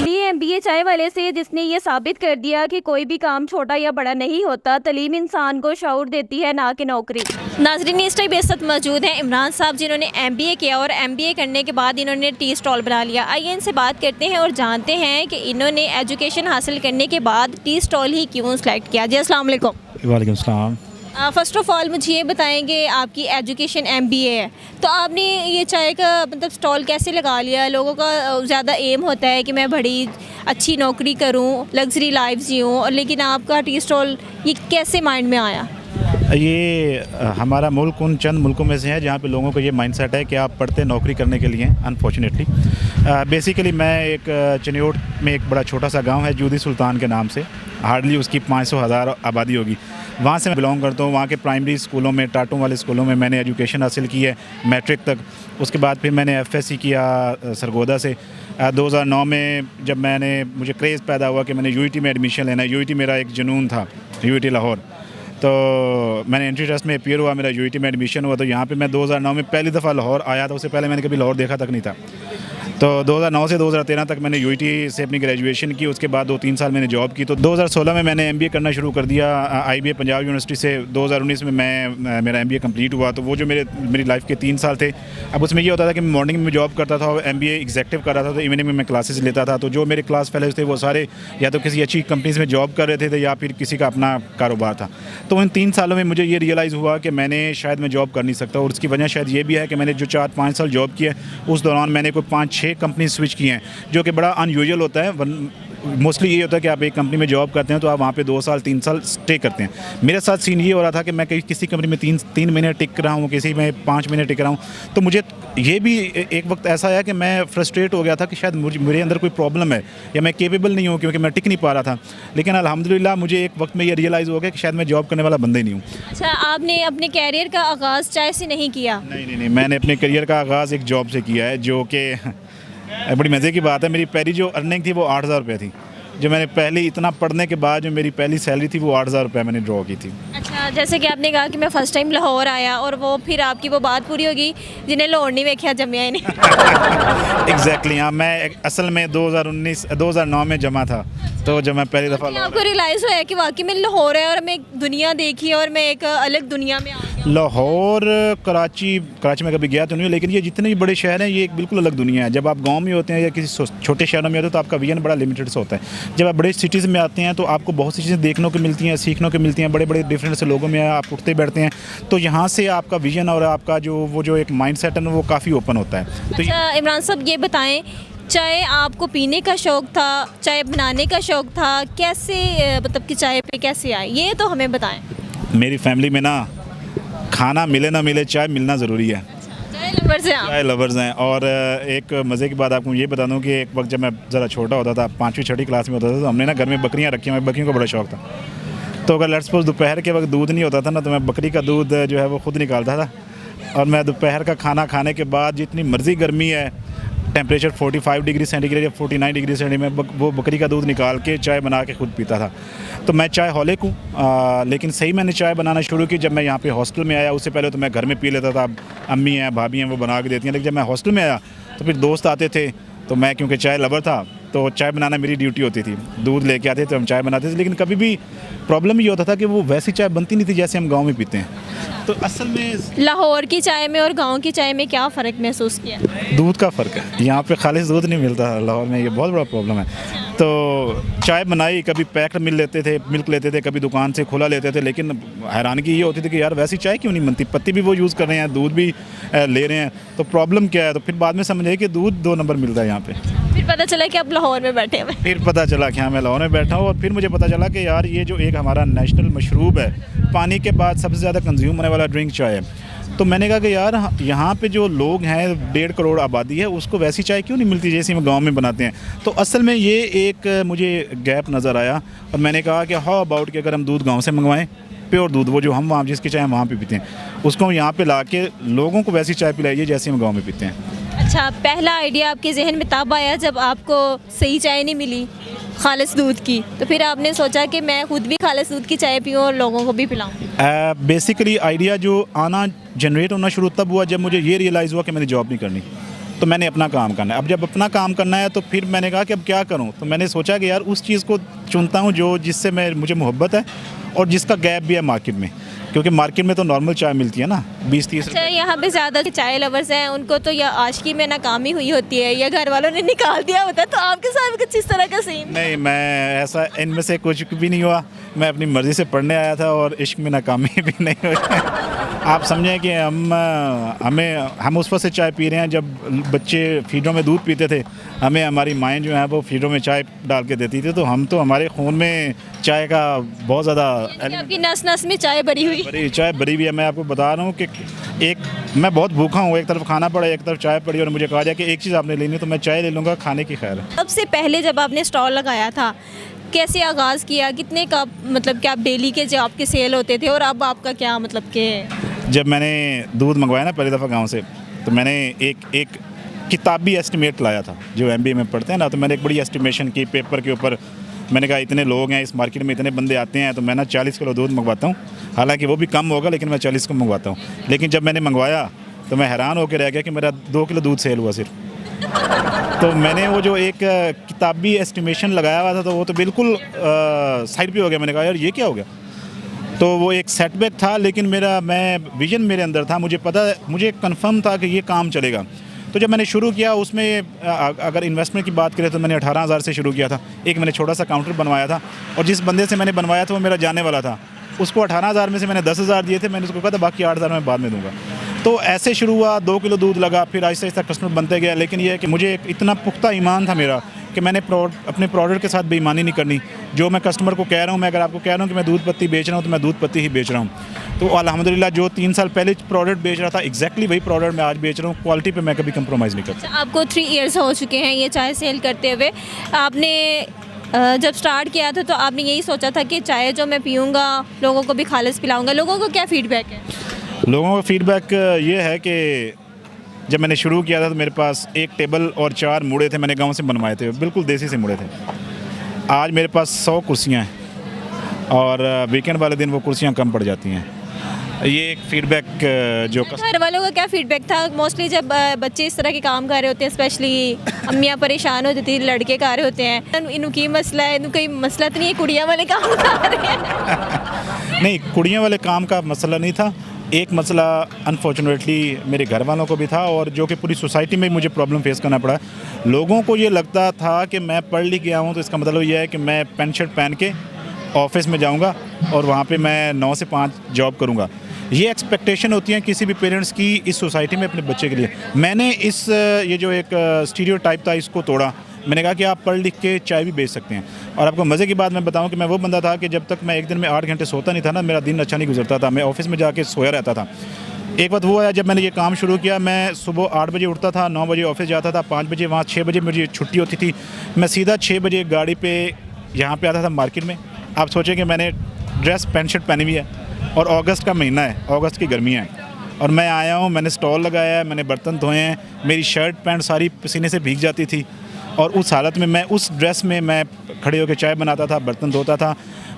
मिली है एमबीए चाय वाले से जिसने ये साबित कर दिया कि कोई भी काम छोटा या बड़ा नहीं होता। तालीम इंसान को शऊर देती है, ना कि नौकरी। नाज़रीन, इस टाइम बेइज्जत मौजूद हैं इमरान साहब, जिन्होंने एमबीए किया और एमबीए करने के बाद इन्होंने टी स्टॉल बना लिया। आइए इनसे बात करते हैं और जानते हैं कि इन्होंने एजुकेशन हासिल करने के बाद टी स्टॉल ही क्यों सेलेक्ट किया। जी अस्सलाम वालेकुम। वालेकुम सलाम। फ़र्स्ट ऑफ़ ऑल मुझे ये बताएंगे, आपकी एजुकेशन एमबीए है तो आपने ये चाय का मतलब स्टॉल कैसे लगा लिया? लोगों का ज़्यादा एम होता है कि मैं बड़ी अच्छी नौकरी करूं, लग्जरी लाइफ जीऊँ, और लेकिन आपका टी स्टॉल ये कैसे माइंड में आया? ये हमारा मुल्क उन चंद मुल्कों में से है जहाँ पे लोगों को ये माइंडसेट है कि आप पढ़ते नौकरी करने के लिए। अनफॉर्चुनेटली बेसिकली मैं एक चनियोट में एक बड़ा छोटा सा गांव है जूदी सुल्तान के नाम से, हार्डली उसकी 500,000 आबादी होगी। वहाँ से मैं बिलोंग करता हूँ। वहाँ के प्राइमरी स्कूलों में, टाटों वाले स्कूलों में मैंने एजुकेशन हासिल की है मैट्रिक तक। उसके बाद फिर मैंने एफएससी किया सरगोदा से। 2009 में जब मुझे क्रेज़ पैदा हुआ कि मैंने यूईटी में एडमिशन लेना है। यूईटी मेरा एक जुनून था, यूईटी लाहौर। तो मैंने एंट्री टेस्ट में अपीयर हुआ, मेरा यूईटी में एडमिशन हुआ। तो यहाँ पे मैं 2009 में पहली दफ़ा लाहौर आया था। उससे पहले मैंने कभी लाहौर देखा तक नहीं था। तो 2009 से 2013 तक मैंने यूईटी से अपनी ग्रेजुएशन की। उसके बाद 2-3 साल मैंने जॉब की। तो 2016 में मैंने एमबीए करना शुरू कर दिया आईबीए पंजाब यूनिवर्सिटी से। 2019 में मेरा एमबीए कंप्लीट हुआ। तो वो जो मेरी लाइफ के 3 साल थे, अब उसमें ये होता था कि मैं मॉर्निंग में जॉब करता था और एमबीए एग्जेक्टिव कर रहा था, तो इवनिंग में मैं क्लासेस लेता था। तो जो मेरे क्लास फेलोज थे वो सारे या तो किसी अच्छी कंपनीज में जॉब कर रहे थे या फिर किसी का अपना कारोबार था। तो इन 3 सालों में मुझे ये रियलाइज़ हुआ कि शायद मैं जॉब कर नहीं सकता। और उसकी वजह शायद ये भी है कि मैंने जो 4-5 साल जॉब की है, उस दौरान मैंने कोई 5-6 कंपनी स्विच की हैं, जो कि बड़ा अनयूजुअल होता है। मोस्टली ये होता है कि आप एक कंपनी में जॉब करते हैं तो आप वहाँ पे 2 साल 3 साल स्टे करते हैं। मेरे साथ सीन ये हो रहा था कि मैं किसी कंपनी में 3 महीने टिक रहा हूँ, किसी में 5 महीने टिक रहा हूँ। तो मुझे ये भी एक वक्त ऐसा आया कि मैं फ्रस्ट्रेट हो गया था कि शायद मेरे अंदर कोई प्रॉब्लम है या मैं केपेबल नहीं हूँ, क्योंकि मैं टिक नहीं पा रहा था। लेकिन अल्हम्दुलिल्लाह मुझे एक वक्त में ये रियलाइज़ हो गया कि शायद मैं जॉब करने वाला बंदा ही नहीं हूँ। अच्छा, आपने अपने कैरियर का आगाज़ चाय से नहीं किया? नहीं, मैंने अपने करियर का आगाज़ एक जॉब से किया है, जो कि बड़ी मज़े की बात है। मेरी पहली जो अर्निंग थी वो 8,000 रुपये थी। जो मैंने पहले इतना पढ़ने के बाद जो मेरी पहली सैलरी थी वो 8,000 रुपये मैंने ड्रॉ की थी। अच्छा, जैसे कि आपने कहा कि मैं फ़र्स्ट टाइम लाहौर आया और वो फिर आपकी वो बात पूरी होगी जिन्हें लाहौर नहीं वेख्या जमिया ही नहीं। एग्जैक्टली हाँ, मैं असल में 2009 में जमा था। तो जब मैं पहली दफ़ा आपको रियलाइज़ हुआ कि वाकई में लाहौर है और मैं एक दुनिया देखी और मैं एक अलग दुनिया में आ गया। लाहौर, कराची में कभी गया तो नहीं, लेकिन ये जितने भी बड़े शहर हैं ये एक बिल्कुल अलग दुनिया है। जब आप गांव में होते हैं या किसी छोटे शहरों में होते हैं तो आपका विजन बड़ा लिमिटेड सा होता है। जब आप बड़े सिटीज़ में आते हैं तो आपको बहुत सी चीज़ें देखने को मिलती हैं, सीखने को मिलती हैं। बड़े बड़े डिफरेंट से लोगों में आप उठते बैठते हैं, तो यहाँ से आपका विजन और आपका जो एक माइंड सेट है वो काफ़ी ओपन होता है। तो अच्छा इमरान साहब, ये बताएं, चाय आपको पीने का शौक़ था, चाय बनाने का शौक़ था, कैसे मतलब कि चाय पे कैसे आए, ये तो हमें बताएं। मेरी फैमिली में ना खाना मिले ना मिले, चाय मिलना ज़रूरी है। चाय लवर्स हैं आप? चाय लवर्स हैं। और एक मज़े की बात आपको ये बता दूं कि एक वक्त जब मैं ज़रा छोटा होता था, 5वीं-6वीं क्लास में होता था, तो हमने ना घर में बकरियां रखी हैं। बकरियों का बड़ा शौक़ था। तो अगर लेट्स सपोज़ दोपहर के वक्त दूध नहीं होता था ना, तो मैं बकरी का दूध जो है वो खुद निकालता था। और मैं दोपहर का खाना खाने के बाद जितनी मर्ज़ी गर्मी है, टेम्परेचर 45 डिग्री सेंटीग्रेड या 49 डिग्री सेंटीग्रेड में वो बकरी का दूध निकाल के चाय बना के खुद पीता था। तो मैं चाय हॉलिक हूँ। लेकिन सही मैंने चाय बनाना शुरू की जब मैं यहाँ पे हॉस्टल में आया। उससे पहले तो मैं घर में पी लेता था, अम्मी हैं, भाभी हैं, वो बना के देती हैं। लेकिन जब मैं हॉस्टल में आया तो फिर दोस्त आते थे, तो मैं क्योंकि चाय लवर था तो चाय बनाना मेरी ड्यूटी होती थी। दूध लेके आते तो हम चाय बनाते थे। लेकिन कभी भी प्रॉब्लम ये होता था कि वो वैसी चाय बनती नहीं थी जैसे हम गाँव में पीते हैं। तो असल में लाहौर की चाय में और गांव की चाय में क्या फ़र्क महसूस किया? दूध का फ़र्क है। यहाँ पे खालिश दूध नहीं मिलता लाहौर में, ये बहुत बड़ा प्रॉब्लम है। तो चाय बनाई, कभी पैक्ड मिल्क लेते थे, कभी दुकान से खुला लेते थे। लेकिन हैरानगी ये होती थी कि यार वैसी चाय क्यों नहीं बनती, पत्ती भी वो यूज़ कर रहे हैं, दूध भी ले रहे हैं, तो प्रॉब्लम क्या है। तो फिर बाद में समझ आई कि दूध 2 नंबर मिलता है यहाँ पे। फिर पता चला कि आप लाहौर में बैठे हुए। फिर पता चला कि हाँ मैं लाहौर में बैठा हूँ। और फिर मुझे पता चला कि यार ये जो एक हमारा नेशनल मशरूब है, पानी के बाद सबसे ज़्यादा कंज्यूम होने वाला ड्रिंक चाय है। तो मैंने कहा कि यार यहाँ पे जो लोग हैं, 1.5 करोड़ आबादी है, उसको वैसी चाय क्यों नहीं मिलती जैसे हम गांव में बनाते हैं। तो असल में ये एक मुझे गैप नज़र आया और मैंने कहा कि हाउ अबाउट कि अगर हम दूध गांव से मंगवाएं, प्योर दूध, वो जो हम वहाँ जिसकी चाय हम वहाँ पे पीते हैं, उसको हम यहाँ पे ला के लोगों को वैसी चाय पिलाइए जैसे हम गाँव में पीते हैं। अच्छा, पहला आइडिया आपके जहन में तब आया जब आपको सही चाय नहीं मिली खालिस दूध की, तो फिर आपने सोचा कि मैं खुद भी खालिस दूध की चाय पीऊँ और लोगों को भी पिलाऊँ? बेसिकली आइडिया जो आना जनरेट होना शुरू तब हुआ जब मुझे ये रियलाइज़ हुआ कि मैंने जॉब नहीं करनी। तो मैंने अपना काम करना है। अब जब अपना काम करना है तो फिर मैंने कहा कि अब क्या करूं, तो मैंने सोचा कि यार उस चीज़ को चुनता हूं जो जिससे मुझे मोहब्बत है और जिसका गैप भी है मार्केट में, क्योंकि मार्केट में तो नॉर्मल चाय मिलती है ना 20-30 अच्छा, यहाँ पे ज़्यादा चाय लवर्स हैं, उनको तो या आशिकी में नाकामी हुई होती है या घर वालों ने निकाल दिया होता है, तो आपके साथ कुछ इस तरह का सीन? नहीं, मैं ऐसा इनमें से कुछ भी नहीं हुआ। मैं अपनी मर्ज़ी से पढ़ने आया था और इश्क में नाकामी भी नहीं हुई। आप समझें कि हम उस वक्त से चाय पी रहे हैं जब बच्चे फीडरों में दूध पीते थे, हमें हमारी माएँ जो हैं वो फीडरों में चाय डाल के देती थी, तो हम तो हमारे खून में चाय का बहुत ज़्यादा आपकी नस नस में चाय भरी हुई? चाय भरी हुई है। मैं आपको बता रहा हूँ कि मैं बहुत भूखा हूँ, एक तरफ खाना पड़ा, एक तरफ चाय पड़ी, और मुझे कहा जाए कि एक चीज़ आपने लेनी तो मैं चाय ले लूँगा, खाने की खैर है। सबसे पहले जब आपने स्टॉल लगाया था, कैसे आगाज़ किया, कितने का मतलब कि आप डेली के जो आपके सेल होते थे, और अब आपका क्या मतलब कि? जब मैंने दूध मंगवाया ना पहली दफ़ा गांव से, तो मैंने एक किताबी एस्टिमेट लाया था, जो MBA में पढ़ते हैं ना, तो मैंने एक बड़ी एस्टिमेशन की पेपर के ऊपर। मैंने कहा इतने लोग हैं इस मार्केट में, इतने बंदे आते हैं, तो मैं ना 40 किलो दूध मंगवाता हूँ। हालांकि वो भी कम होगा, लेकिन मैं 40 को मंगवाता हूँ। लेकिन जब मैंने मंगवाया तो मैं हैरान होकर रह गया कि मेरा 2 किलो दूध सेल हुआ सिर्फ। तो मैंने वो जो एक किताबी एस्टिमेशन लगाया हुआ था, तो वो तो बिल्कुल साइड पे हो गया। मैंने कहा यार ये क्या हो गया, तो वो एक सेटबैक था, लेकिन विजन मेरे अंदर था, मुझे कंफर्म था कि ये काम चलेगा। तो जब मैंने शुरू किया उसमें अगर इन्वेस्टमेंट की बात करें तो मैंने 18,000 से शुरू किया था। एक मैंने छोटा सा काउंटर बनवाया था, और जिस बंदे से मैंने बनवाया था वो मेरा जानने वाला था, उसको 18,000 में से मैंने 10,000 दिए थे। मैंने उसको कहा था बाकी 8,000 मैं बाद में दूंगा। तो ऐसे शुरू हुआ, 2 किलो दूध लगा, फिर आहिस्ता आहिस्ता कस्टमर बनते गया। लेकिन ये है कि मुझे इतना पुख्ता ईमान था मेरा कि मैंने अपने प्रोडक्ट के साथ बेईमानी नहीं करनी। जो मैं कस्टमर को कह रहा हूँ, मैं अगर आपको कह रहा हूँ कि मैं दूध पत्ती बेच रहा हूँ, तो मैं दूध पत्ती ही बेच रहा हूँ। तो अल्हम्दुलिल्लाह जो 3 साल पहले प्रोडक्ट बेच रहा था, एग्जैक्टली वही प्रोडक्ट मैं आज बेच रहा हूँ। क्वालिटी पे मैं कभी कंप्रोमाइज़ नहीं करता। आपको 3 इयर्स हो चुके हैं ये चाय सेल करते हुए। आपने जब स्टार्ट किया था तो आपने यही सोचा था कि चाय जो मैं पीऊँगा लोगों को भी खालिस पिलाऊँगा। लोगों को क्या फ़ीडबैक है? लोगों का फ़ीडबैक ये है कि जब मैंने शुरू किया था तो मेरे पास 1 टेबल और 4 मुड़े थे, मैंने गांव से बनवाए थे, बिल्कुल देसी से मुड़े थे। आज मेरे पास 100 कुर्सियाँ हैं, और वीकेंड वाले दिन वो कुर्सियाँ कम पड़ जाती हैं। ये एक फ़ीडबैक जो घर वालों का क्या फीडबैक था? मोस्टली जब बच्चे इस तरह के काम कर रहे होते हैं, स्पेशली अम्मियाँ परेशान हो जाती है, लड़के कर रहे होते हैं, इनकी मसला है, कोई मसला तो नहीं है, कुड़ियाँ वाले काम कर रहे हैं? नहीं, कुड़ियाँ वाले काम का मसला नहीं था। एक मसला अनफॉर्चुनेटली मेरे घर वालों को भी था, और जो कि पूरी सोसाइटी में मुझे प्रॉब्लम फेस करना पड़ा। लोगों को ये लगता था कि मैं पढ़ लिख गया हूँ, तो इसका मतलब ये है कि मैं पैंट शर्ट पहन के ऑफिस में जाऊँगा और वहाँ पे मैं 9 से 5 जॉब करूँगा। ये एक्सपेक्टेशन होती है किसी भी पेरेंट्स की इस सोसाइटी में अपने बच्चे के लिए। मैंने ये जो एक स्टीरियोटाइप था, इसको तोड़ा। मैंने कहा कि आप पढ़ लिख के चाय भी बेच सकते हैं। और आपको मज़े की बात मैं बताऊं कि मैं वो बंदा था कि जब तक मैं एक दिन में 8 घंटे सोता नहीं था ना, मेरा दिन अच्छा नहीं गुजरता था। मैं ऑफिस में जाके सोया रहता था। एक बात वो आया, जब मैंने ये काम शुरू किया, मैं सुबह 8 बजे उठता था, 9 बजे ऑफिस जाता था, 5 बजे वहाँ 6 बजे मुझे छुट्टी होती थी। मैं सीधा 6 बजे गाड़ी पर यहाँ पर आता था मार्केट में। आप सोचें कि मैंने ड्रेस पैंट शर्ट पहनी हुई है, और अगस्त का महीना है, अगस्त की गर्मियाँ हैं, और मैं आया हूँ, मैंने स्टॉल लगाया है, मैंने बर्तन धोए हैं, मेरी शर्ट पैंट सारी पसीने से भीग जाती थी, और उस हालत में मैं उस ड्रेस में मैं खड़े होकर चाय बनाता था, बर्तन धोता था।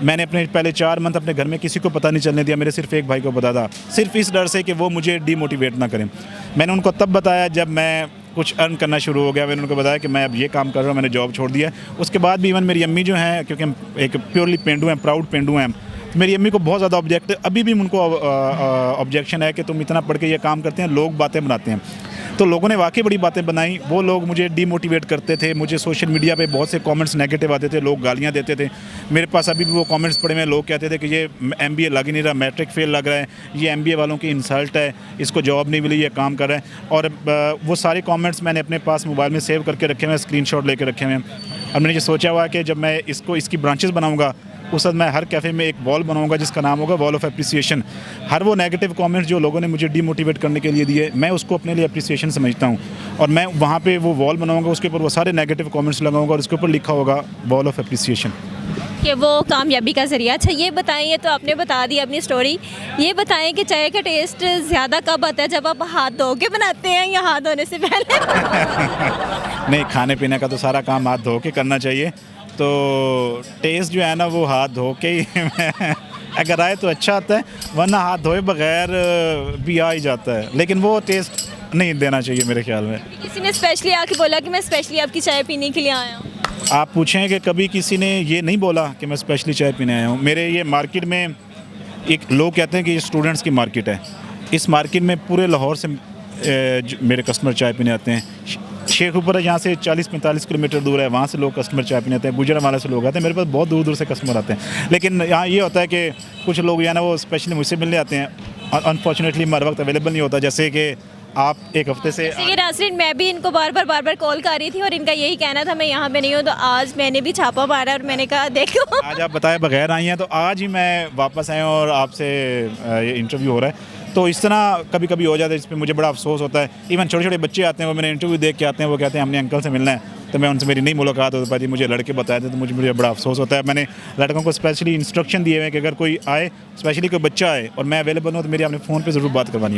मैंने अपने पहले 4 मंथ अपने घर में किसी को पता नहीं चलने दिया, मेरे सिर्फ एक भाई को पता था, सिर्फ इस डर से कि वो मुझे डीमोटिवेट ना करें। मैंने उनको तब बताया जब मैं कुछ अर्न करना शुरू हो गया। मैंने उनको बताया कि मैं अब ये काम कर रहा हूँ, मैंने जॉब छोड़ दिया। उसके बाद भी इवन मेरी अम्मी जो हैं, क्योंकि हम एक प्योरली पेंडू हैं, प्राउड पेंडू हैं, तो मेरी अम्मी को बहुत ज़्यादा अभी भी उनको ऑब्जेक्शन है कि तुम इतना पढ़ के ये काम करते हैं, लोग बातें बनाते हैं। तो लोगों ने वाकई बड़ी बातें बनाई। वो लोग मुझे डीमोटिवेट करते थे, मुझे सोशल मीडिया पे बहुत से कमेंट्स नेगेटिव आते थे, लोग गालियां देते थे। मेरे पास अभी भी वो कमेंट्स पड़े हुए, लोग कहते थे कि ये MBA लग ही नहीं रहा, मैट्रिक फेल लग रहा है, ये MBA वालों की इंसल्ट है, इसको जॉब नहीं मिली, ये काम कर रहा है। और वो सारे कमेंट्स मैंने अपने पास मोबाइल में सेव करके रखे हुए हैं, स्क्रीनशॉट लेके रखे हुए हैं। अब मैंने ये सोचा हुआ है कि जब मैं इसकी ब्रांचेस बनाऊँगा, उस वक्त मैं हर कैफ़े में एक वॉल बनाऊंगा जिसका नाम होगा वॉल ऑफ एप्रिसिएशन। हर वो नेगेटिव कमेंट्स जो लोगों ने मुझे डीमोटिवेट करने के लिए दिए, मैं उसको अपने लिए एप्रिसिएशन समझता हूं, और मैं वहाँ पे वो वॉल बनाऊंगा, उसके ऊपर वो सारे नेगेटिव कमेंट्स लगाऊंगा, और उसके ऊपर लिखा होगा वॉल ऑफ एप्रिसिएशन। कि वो कामयाबी का ज़रिया। अच्छा, ये बताएं, ये तो आपने बता दी अपनी स्टोरी, ये बताएं कि चाय का टेस्ट ज़्यादा कब आता है, जब आप हाथ धो के बनाते हैं या हाथ धोने से पहले? नहीं, खाने पीने का तो सारा काम हाथ धो के करना चाहिए, तो टेस्ट जो है ना वो हाथ धो के ही अगर आए तो अच्छा आता है, वरना हाथ धोए बगैर भी आ ही जाता है। लेकिन वो टेस्ट नहीं देना चाहिए मेरे ख्याल में। किसी ने स्पेशली आके बोला कि मैं स्पेशली आपकी चाय पीने के लिए आया हूँ? आप पूछें कि कभी किसी ने ये नहीं बोला कि मैं स्पेशली चाय पीने आया हूँ। मेरे ये मार्केट में एक लोग कहते हैं कि ये स्टूडेंट्स की मार्केट है। इस मार्केट में पूरे लाहौर से मेरे कस्टमर चाय पीने आते हैं। शेखुपुर है, यहाँ से 40-45 किलोमीटर दूर है, वहाँ से लोग कस्टमर चाय पीने आते हैं। गुजरांवाला से लोग आते हैं, मेरे पास बहुत दूर दूर से कस्टमर आते हैं। लेकिन यहाँ ये होता है कि कुछ लोग या ना वो स्पेशली मुझसे मिलने आते हैं। अनफॉर्चुनेटली हर वक्त अवेलेबल नहीं होता, जैसे कि आप एक हफ्ते से ये नाज़रीन, मैं भी इनको बार बार कॉल कर रही थी और इनका यही कहना था मैं यहाँ पे नहीं हूँ, तो आज मैंने भी छापा मारा और मैंने कहा देखो आज आप बताए बगैर आई हैं, तो आज ही मैं वापस आया हूँ और आपसे ये इंटरव्यू हो रहा है। तो इस तरह कभी कभी हो जाता है, इस पर मुझे बड़ा अफसोस होता है। इवन छोटे छोटे बच्चे आते हैं, वो मेरे इंटरव्यू देख के आते हैं, वो कहते हैं हमने अंकल से मिलना है, तो मैं उनसे मेरी नहीं मुलाकात हो पाती। मुझे लड़के बताए थे, तो मुझे बड़ा अफसोस होता है। मैंने लड़कों को स्पेशली इंस्ट्रक्शन दिए हुए हैं कि अगर कोई आए, स्पेशली कोई बच्चा आए और मैं अवेलेबल हूँ, तो मेरी आपने फ़ोन पे ज़रूर बात करवानी है।